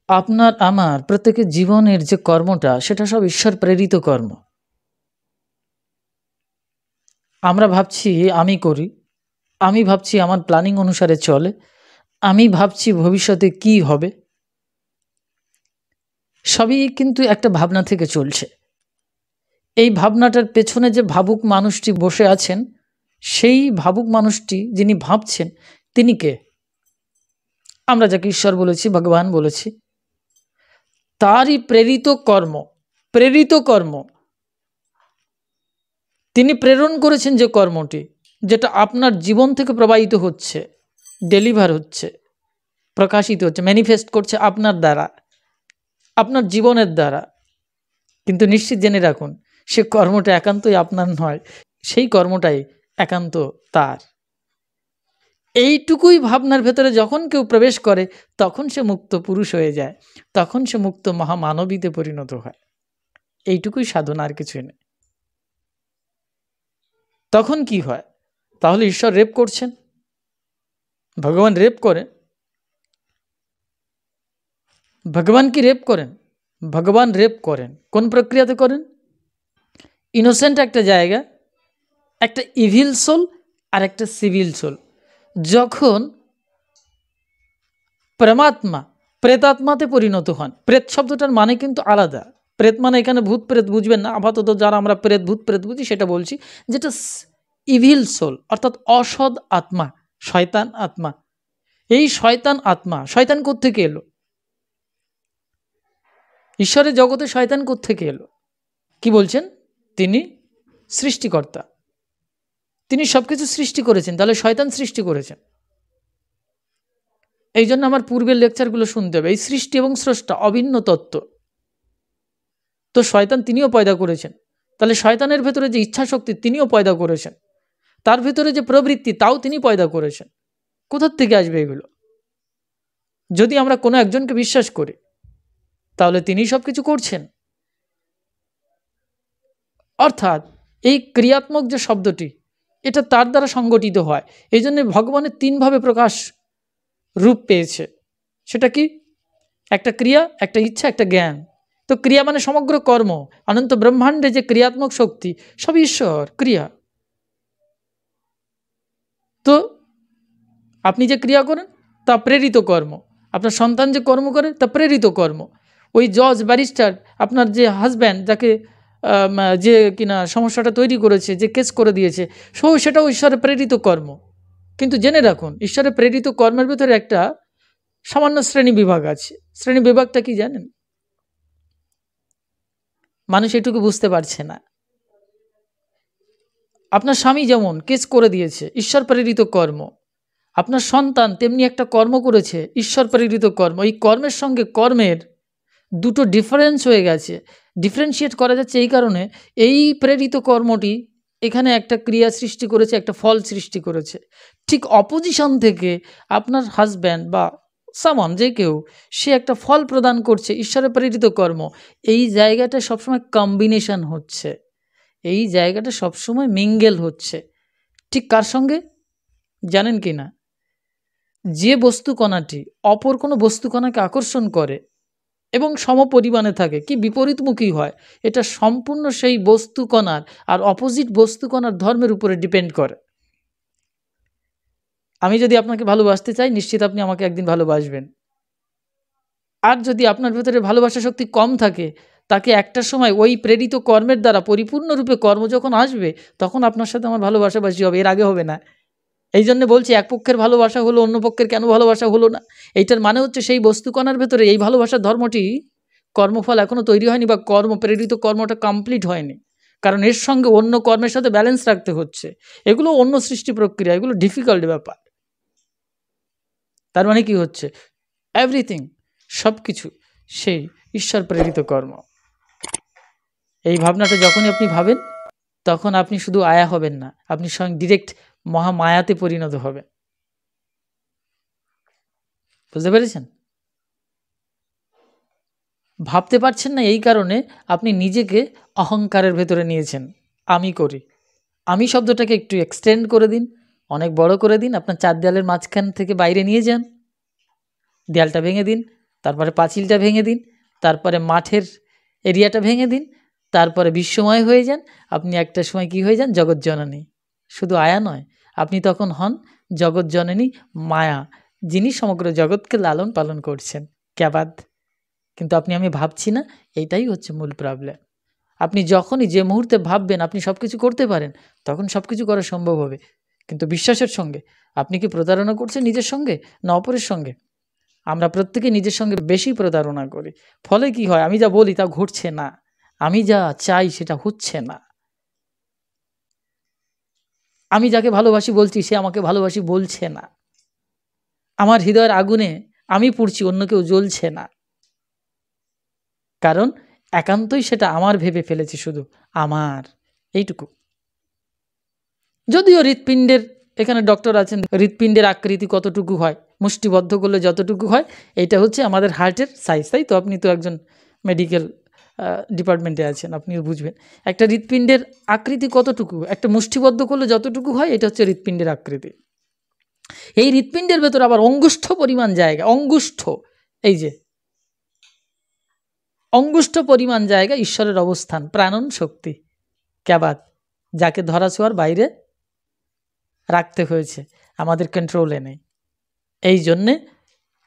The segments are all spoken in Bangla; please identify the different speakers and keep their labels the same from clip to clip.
Speaker 1: আপনার আমার প্রত্যেকের জীবনের যে কর্মটা সেটা সব ঈশ্বর প্রেরিত কর্ম। আমরা ভাবছি আমি করি, আমি ভাবছি আমার প্ল্যানিং অনুসারে চলে, আমি ভাবছি ভবিষ্যতে কি হবে, সবই কিন্তু একটা ভাবনা থেকে চলছে। এই ভাবনাটার পেছনে যে ভাবুক মানুষটি বসে আছেন, সেই ভাবুক মানুষটি যিনি ভাবছেন তিনি কে? আমরা যাকে ঈশ্বর বলেছি, ভগবান বলেছি, তারই প্রেরিত কর্ম তিনি প্রেরণ করেছেন যে কর্মটি, যেটা আপনার জীবন থেকে প্রবাহিত হচ্ছে, ডেলিভার হচ্ছে, প্রকাশিত হচ্ছে, ম্যানিফেস্ট করছে আপনার দ্বারা, আপনার জীবনের দ্বারা। কিন্তু নিশ্চিত জেনে রাখুন, সে কর্মটা একান্তই আপনার নয়, সেই কর্মটাই একান্ত তার। এইটুকুই ভাবনার ভেতরে যখন কেউ প্রবেশ করে তখন সে মুক্ত পুরুষ হয়ে যায়, তখন সে মুক্ত মহামানবীতে পরিণত হয়। এইটুকুই সাধনা, আর কিছুই নেই। তখন কি হয়? তাহলে ঈশ্বর রেপ করছেন, ভগবান রেপ করেন? ভগবান কি রেপ করেন? ভগবান রেপ করেন। কোন প্রক্রিয়াতে করেন? ইনোসেন্ট একটা জায়গা, একটা ইভিল সোল আর একটা সিভিল সোল যখন প্রেমাত্মা প্রেতাত্মাতে পরিণত হন। প্রেত শব্দটার মানে কিন্তু আলাদা। প্রেত মানে এখানে ভূত প্রেত বুঝবেন না, আপাতত যারা আমরা প্রেত ভূত প্রেত বুঝি সেটা বলছি, যেটা ইভিল সোল অর্থাৎ অসৎ আত্মা, শয়তান আত্মা। এই শয়তান আত্মা, শয়তান কোত্থেকে এলো? ঈশ্বরের জগতে শয়তান কোত্থেকে এলো? কি বলছেন? তিনি সৃষ্টিকর্তা, তিনি সবকিছু সৃষ্টি করেছেন, তাহলে শয়তান সৃষ্টি করেছেন। এই জন্য আমার পূর্বের লেকচারগুলো শুনতে হবে। এই সৃষ্টি এবং স্রষ্টা অভিন্ন তত্ত্ব। তো শয়তান তিনিও পয়দা করেছেন, তাহলে শয়তানের ভেতরে যে ইচ্ছা শক্তি তিনিও পয়দা করেছেন, তার ভেতরে যে প্রবৃত্তি তাও তিনি পয়দা করেছেন। কোথার থেকে আসবে এগুলো? যদি আমরা কোনো একজনকে বিশ্বাস করি তাহলে তিনি সব কিছু করছেন। অর্থাৎ এই ক্রিয়াত্মক যে শব্দটি, এটা তার দ্বারা সংগঠিত হয়। এই জন্য ভগবানের তিনভাবে প্রকাশ রূপ পেয়েছে। সেটা কি? একটা ক্রিয়া, একটা ইচ্ছা, একটা জ্ঞান। তো ক্রিয়া মানে সমগ্র কর্ম, অনন্ত ব্রহ্মাণ্ডে যে ক্রিয়াত্মক শক্তি সব ঈশ্বর ক্রিয়া। তো আপনি যে ক্রিয়া করেন তা প্রেরিত কর্ম, আপনার সন্তান যে কর্ম করে তা প্রেরিত কর্ম, ওই জজ ব্যারিস্টার, আপনার যে হাজব্যান্ড যাকে যে কিনা সমস্যাটা তৈরি করেছে, যে কেস করে দিয়েছে, সেটাও ঈশ্বরের প্রেরিত কর্ম। কিন্তু জেনে রাখুন, ঈশ্বরের প্রেরিত কর্মের ভিতরে একটা সামান্য শ্রেণী বিভাগ আছে। শ্রেণী বিভাগটা কি জানেন? মানুষ এটুকু বুঝতে পারছে না। আপনার স্বামী যেমন কেস করে দিয়েছে, ঈশ্বর প্রেরিত কর্ম, আপনার সন্তান তেমনি একটা কর্ম করেছে, ঈশ্বর প্রেরিত কর্ম। এই কর্মের সঙ্গে কর্মের দুটো ডিফারেন্স হয়ে গেছে, ডিফারেন্সিয়েট করা যাচ্ছে এই কারণে, এই প্রেরিত কর্মটি এখানে একটা ক্রিয়া সৃষ্টি করেছে, একটা ফল সৃষ্টি করেছে। ঠিক অপোজিশন থেকে আপনার হাজব্যান্ড বা সামন যে কেউ, সে একটা ফল প্রদান করছে, ঈশ্বরের প্রেরিত কর্ম। এই জায়গাটা সবসময় কম্বিনেশন হচ্ছে, এই জায়গাটা সবসময় মিঙ্গেল হচ্ছে। ঠিক কার সঙ্গে জানেন কি না? যে বস্তুকণাটি অপর কোনো বস্তুকণাকে আকর্ষণ করে এবং সমপরিমাণে থাকে, কি বিপরীতমুখী হয়, এটা সম্পূর্ণ সেই বস্তুকণার আর অপোজিট বস্তুকণার ধর্মের উপরে ডিপেন্ড করে। আমি যদি আপনাকে ভালোবাসতে চাই, নিশ্চিত আপনি আমাকে একদিন ভালোবাসবেন। আর যদি আপনার ভেতরে ভালোবাসা শক্তি কম থাকে, তাকে একটা সময় ওই প্রেরিত কর্মের দ্বারা পরিপূর্ণরূপে কর্ম যখন আসবে, তখন আপনার সাথে আমার ভালোবাসাবাসী হবে, এর আগে হবে না। এই জন্য বলছি, এক পক্ষের ভালোবাসা হলো, অন্য পক্ষের কেন ভালোবাসা হলো না? এইটার মানে হচ্ছে সেই বস্তুকণার ভেতরে এই ভালোবাসার ধর্মটি, কর্মফল এখনও তৈরি হয়নি, বা কর্ম প্রেরিত কর্মটা কমপ্লিট হয়নি। কারণ এর সঙ্গে অন্য কর্মের সাথে ব্যালেন্স রাখতে হচ্ছে। এগুলো অন্য সৃষ্টি প্রক্রিয়া, এগুলো ডিফিকাল্ট ব্যাপার। তার মানে কি হচ্ছে? এভরিথিং, সব কিছু সেই ঈশ্বর প্রেরিত কর্ম। এই ভাবনাটা যখনই আপনি ভাবেন, তখন আপনি শুধু আয়া হবেন না, আপনি স্বয়ং ডিরেক্ট মহামায়াতে পরিণত হবেন। বুঝতে পেরেছেন? ভাবতে পারছেন না এই কারণে আপনি নিজেকে অহংকারের ভেতরে নিয়েছেন। আমি করি, আমি শব্দটাকে একটু এক্সটেন্ড করে দিন, অনেক বড় করে দিন, আপনার চার দেয়ালের মাঝখান থেকে বাইরে নিয়ে যান, দেয়ালটা ভেঙে দিন, তারপরে পাঁচিলটা ভেঙে দিন, তারপরে মাঠের এরিয়াটা ভেঙে দিন, তারপরে বিশ্বময় হয়ে যান। আপনি একটা সময় কি হয়ে যান? জগৎজননী। শুধু আয়া নয়, আপনি তখন হন জগৎজননী মায়া, যিনি সমগ্র জগৎকে লালন পালন করছেন। ক্যাবাদ। কিন্তু আমি ভাবছি না, এইটাই হচ্ছে মূল প্রবলেম। আপনি যখনই যে মুহূর্তে ভাববেন আপনি সব কিছু করতে পারেন, তখন সব কিছু করা সম্ভব হবে। কিন্তু বিশ্বাসের সঙ্গে আপনি কি প্রতারণা করছেন নিজের সঙ্গে না অপরের সঙ্গে? আমরা প্রত্যেকে নিজের সঙ্গে বেশি প্রতারণা করি। ফলে কি হয়? আমি যা বলি তা ঘটছে না, আমি যা চাই সেটা হচ্ছে না। আমি যাকে ভালোবাসি বলছি, সে আমাকে ভালোবাসি বলছে না। আমার হৃদয়ের আগুনে আমি পুড়ছি, অন্য কেউ জ্বলছে না। কারণ একান্তই সেটা আমার ভেবে ফেলেছি, শুধু আমার, এইটুকু। যদিও হৃৎপিণ্ডের, এখানে ডক্টর আছেন, হৃৎপিণ্ডের আকৃতি কতটুকু হয়, মুষ্টিবদ্ধ করলে যতটুকু হয়, এইটা হচ্ছে আমাদের হার্টের সাইজ, তাই তো? আপনি তো একজন মেডিকেল ডিপার্টমেন্টে আছেন, আপনিও বুঝবেন একটা হৃৎপিণ্ডের আকৃতি কতটুকু, একটা মুষ্টিবদ্ধ করলে যতটুকু হয়, এটা হচ্ছে হৃৎপিণ্ডের আকৃতি। এই হৃৎপিণ্ডের ভেতর আবার অঙ্গুষ্ঠ পরিমাণ জায়গা, অঙ্গুষ্ঠ, এই যে অঙ্গুষ্ঠ পরিমাণ জায়গা ঈশ্বরের অবস্থান, প্রাণন শক্তি, ক্যাবাত, যাকে ধরা ছোঁয়ার বাইরে রাখতে হয়েছে, আমাদের কন্ট্রোলে নেই। এই জন্যে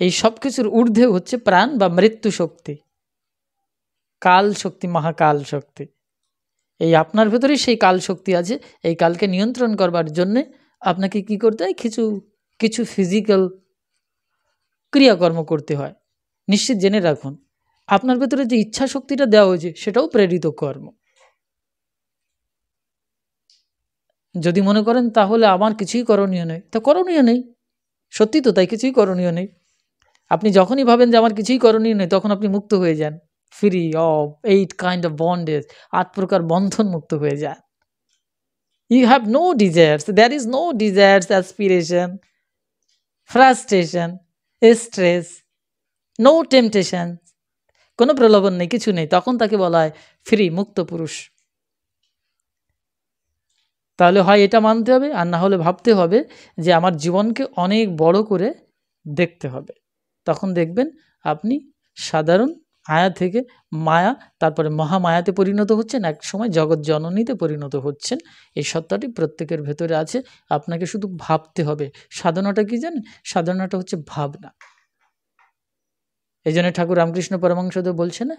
Speaker 1: এই সব কিছুর ঊর্ধ্বে হচ্ছে প্রাণ বা মৃত্যু শক্তি, কাল শক্তি, মহাকাল শক্তি। এই আপনার ভেতরেই সেই কাল শক্তি আছে। এই কালকে নিয়ন্ত্রণ করবার জন্যে আপনাকে কি করতে হয়? কিছু ফিজিক্যাল ক্রিয়াকর্ম করতে হয়। নিশ্চিত জেনে রাখুন, আপনার ভেতরে যে ইচ্ছা শক্তিটা দেওয়া হয়েছে সেটাও প্রেরিত কর্ম। যদি মনে করেন তাহলে আমার কিছুই করণীয় নেই, তা করণীয় নেই, সত্যি তো তাই, কিছুই করণীয় নেই। আপনি যখনই ভাবেন যে আমার কিছুই করণীয় নেই, তখন আপনি মুক্ত হয়ে যান, free of 8 kind of bondage, 8 প্রকার বন্ধন মুক্ত হয়ে যান। You have no desires, there is no desires, aspiration, frustration, stress, no temptation, কোনো প্রলোভন নেই, কিছু নেই, তখন তাকে বলা হয় ফ্রি, মুক্ত পুরুষ। তাহলে হয় এটা মানতে হবে, আর না হলে ভাবতে হবে যে আমার জীবনকে অনেক বড় করে দেখতে হবে। তখন দেখবেন আপনি সাধারণ আয়া থেকে মায়া, তারপরে মহামায়াতে পরিণত হচ্ছেন, এক সময় জগৎ জননীতে পরিণত হচ্ছেন। এই সত্তাটি প্রত্যেকের ভেতরে আছে, আপনাকে শুধু ভাবতে হবে। সাধনাটা কি জানেন? সাধনাটা হচ্ছে ভাবনা। এই জন্য ঠাকুর রামকৃষ্ণ পরমহংসদেব বলছে না,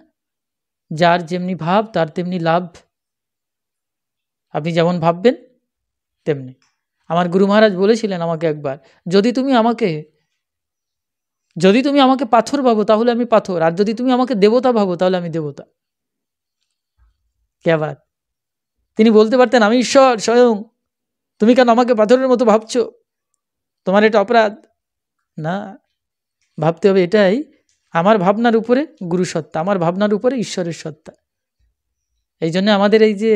Speaker 1: যার যেমনি ভাব তার তেমনি লাভ। আপনি যেমন ভাববেন তেমনি। আমার গুরু মহারাজ বলেছিলেন আমাকে একবার, যদি তুমি আমাকে পাথর ভাবো তাহলে আমি পাথর, আর যদি তুমি আমাকে দেবতা ভাবো তাহলে আমি দেবতা। কে বাত! তিনি বলতে পারতেন আমি ঈশ্বর স্বয়ং, তুমি কেন আমাকে পাথরের মতো ভাবছো, তোমার এটা অপরাধ। না, ভাবতে হবে এটাই, আমার ভাবনার উপরে গুরু সত্তা, আমার ভাবনার উপরে ঈশ্বরের সত্তা। এই জন্য আমাদের এই যে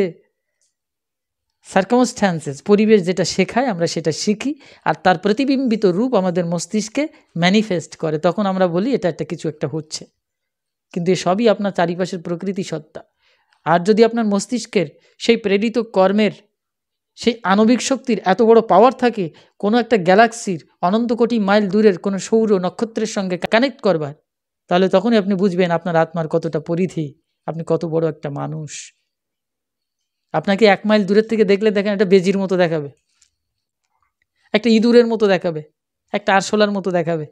Speaker 1: সার্কামস্ট্যান্সেস, পরিবেশ যেটা শেখায় আমরা সেটা শিখি, আর তার প্রতিবিম্বিত রূপ আমাদের মস্তিষ্কে ম্যানিফেস্ট করে, তখন আমরা বলি এটা একটা কিছু একটা হচ্ছে। কিন্তু এসবই আপনার চারিপাশের প্রকৃতি সত্তা। আর যদি আপনার মস্তিষ্কের সেই প্রেরিত কর্মের, সেই আণবিক শক্তির এত বড় পাওয়ার থাকে, কোনো একটা গ্যালাক্সির অনন্ত কোটি মাইল দূরের কোনো সৌর নক্ষত্রের সঙ্গে কানেক্ট করবার, তাহলে তখনই আপনি বুঝবেন আপনার আত্মার কতটা পরিধি, আপনি কত বড় একটা মানুষ। আপনাকে 1 মাইল দূরের থেকে দেখলে দেখেন একটা বেজির মতো দেখাবে, একটা ইঁদুরের মতো দেখাবে, একটা আরশোলার মতো দেখাবে,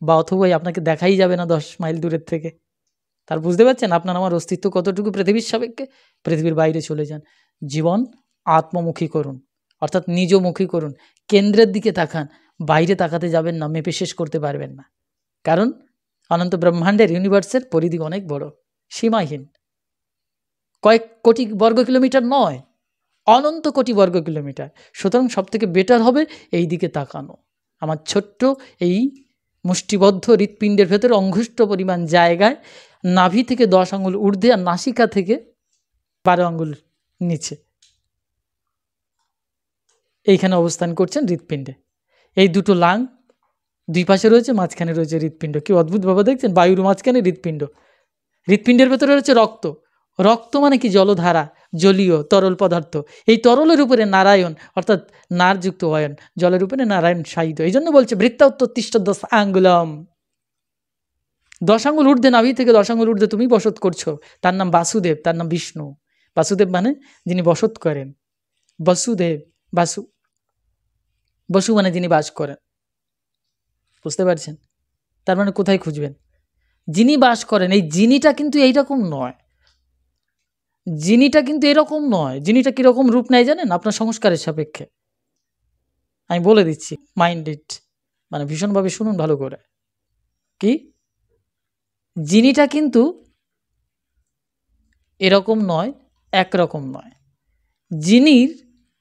Speaker 1: বা অথবা আপনাকে দেখাই যাবে না 10 মাইল দূরের থেকে। তার বুঝতে পারছেন আপনার আমার অস্তিত্ব কতটুকু পৃথিবীর সাপেক্ষে? পৃথিবীর বাইরে চলে যান, জীবন আত্মমুখী করুন, অর্থাৎ নিজমুখী করুন, কেন্দ্রের দিকে তাকান, বাইরে তাকাতে যাবেন না, মেপে শেষ করতে পারবেন না। কারণ অনন্ত ব্রহ্মাণ্ডের, ইউনিভার্সের পরিধি অনেক বড়, সীমাহীন, কয়েক কোটি বর্গ কিলোমিটার নয়, অনন্ত কোটি বর্গ কিলোমিটার। সুতরাং সবথেকে বেটার হবে এই দিকে তাকানো। আমার ছোট্ট এই মুষ্টিবদ্ধ হৃৎপিণ্ডের ভেতরে অঙ্গুষ্ঠ পরিমাণ জায়গায়, নাভি থেকে 10 আঙ্গুল ঊর্ধ্বে আর নাসিকা থেকে 12 আঙ্গুল নিচে, এইখানে অবস্থান করছেন হৃৎপিণ্ডে। এই দুটো লাং দুই পাশে রয়েছে, মাঝখানে রয়েছে হৃৎপিণ্ড। কি অদ্ভুত ভাবে দেখছেন, বায়ুর মাঝখানে হৃৎপিণ্ড। হৃৎপিণ্ডের ভেতরে রয়েছে রক্ত, রক্ত মানে কি? জলধারা, জলীয় তরল পদার্থ। এই তরলের উপরে নারায়ণ, অর্থাৎ নারযুক্ত অয়ন, জলের উপরে নারায়ণ শায়িত। এই জন্য বলছে বৃত্তা উত্তোত্তিষ্ঠ 10 আঙ্গুলম, 10 আঙ্গুল ঊর্ধ্বে, নাভি থেকে 10 আঙ্গুল ঊর্ধ্বে তুমি বসত করছো, তার নাম বাসুদেব, তার নাম বিষ্ণু। বাসুদেব মানে যিনি বসত করেন, বসুদেব, বসু মানে যিনি বাস করেন। বুঝতে পারছেন? তার মানে কোথায় খুঁজবেন? যিনি বাস করেন, এই যিনিটা কিন্তু এইরকম নয়, যিনিটা কিন্তু এরকম নয়। যিনিটা কীরকম রূপ নেয় জানেন? আপনার সংস্কারের সাপেক্ষে। আমি বলে দিচ্ছি, মাইন্ড ইট, মানে ভীষণভাবে শুনুন ভালো করে। কি? যিনিটা কিন্তু এরকম নয়, একরকম নয়। যিনির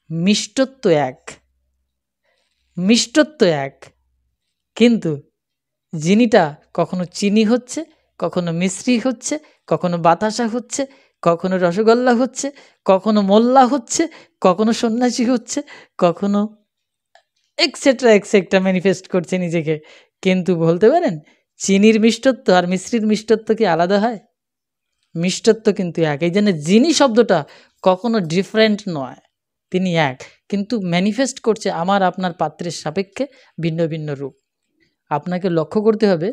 Speaker 1: মিষ্টত্ব এক, মিষ্টত্ব এক, কিন্তু যিনিটা কখনো চিনি হচ্ছে, কখনো মিশ্রি হচ্ছে, কখনো বাতাসা হচ্ছে, কখনো রসগোল্লা হচ্ছে, কখনো মোল্লা হচ্ছে, কখনো সন্ন্যাসী হচ্ছে, কখনো এক্সেট্রা এক্সেট্রা ম্যানিফেস্ট করছে নিজেকে। কিন্তু বলতে পারেন চিনির মিষ্টত্ব আর মিশ্রির মিষ্টত্ব কি আলাদা হয়? মিষ্টত্ব কিন্তু এক। এই জন্য যিনি শব্দটা কখনো ডিফারেন্ট নয়, তিনি এক, কিন্তু ম্যানিফেস্ট করছে আমার আপনার পাত্রের সাপেক্ষে ভিন্ন ভিন্ন রূপ। আপনাকে লক্ষ্য করতে হবে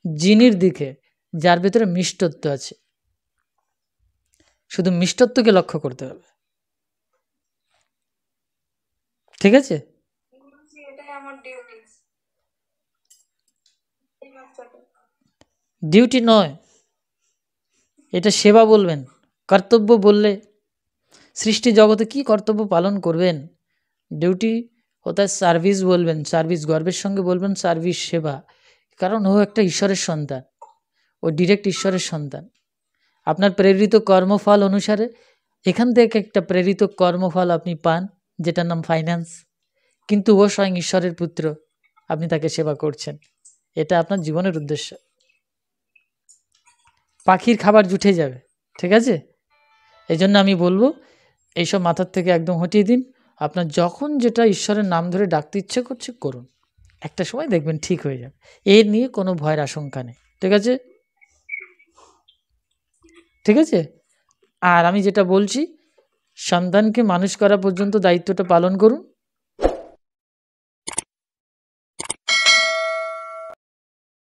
Speaker 1: যিনির দিকে, যার ভেতরে মিষ্টত্ব আছে, শুধু মিষ্টত্বকে লক্ষ্য করতে হবে। ঠিক আছে? ডিউটি নয়, এটা সেবা বলবেন, কর্তব্য বললে। সৃষ্টি জগতে কি কর্তব্য পালন করবেন? ডিউটি হতে সার্ভিস বলবেন, সার্ভিস গর্বের সঙ্গে বলবেন, সার্ভিস সেবা। কারণ ও একটা ঈশ্বরের সন্তান, ও ডিরেক্ট ঈশ্বরের সন্তান। আপনার প্রেরিত কর্মফল অনুসারে এখান থেকে একটা প্রেরিত কর্মফল আপনি পান, যেটার নাম ফাইন্যান্স, কিন্তু ও স্বয়ং ঈশ্বরের পুত্র, আপনি তাকে সেবা করছেন। এটা আপনার জীবনের উদ্দেশ্য। পাখির খাবার জুটে যাবে, ঠিক আছে? এই জন্য আমি বলবো এইসব মাথার থেকে একদম হটিয়ে দিন। আপনার যখন যেটা ঈশ্বরের নাম ধরে ডাকতে ইচ্ছে করছে করুন, একটা সময় দেখবেন ঠিক হয়ে যাবে। এর নিয়ে কোনো ভয়ের আশঙ্কা নেই, ঠিক আছে? ঠিক আছে? আর আমি যেটা বলছি, সন্তানকে মানুষ করা পর্যন্ত দায়িত্বটা পালন করুন।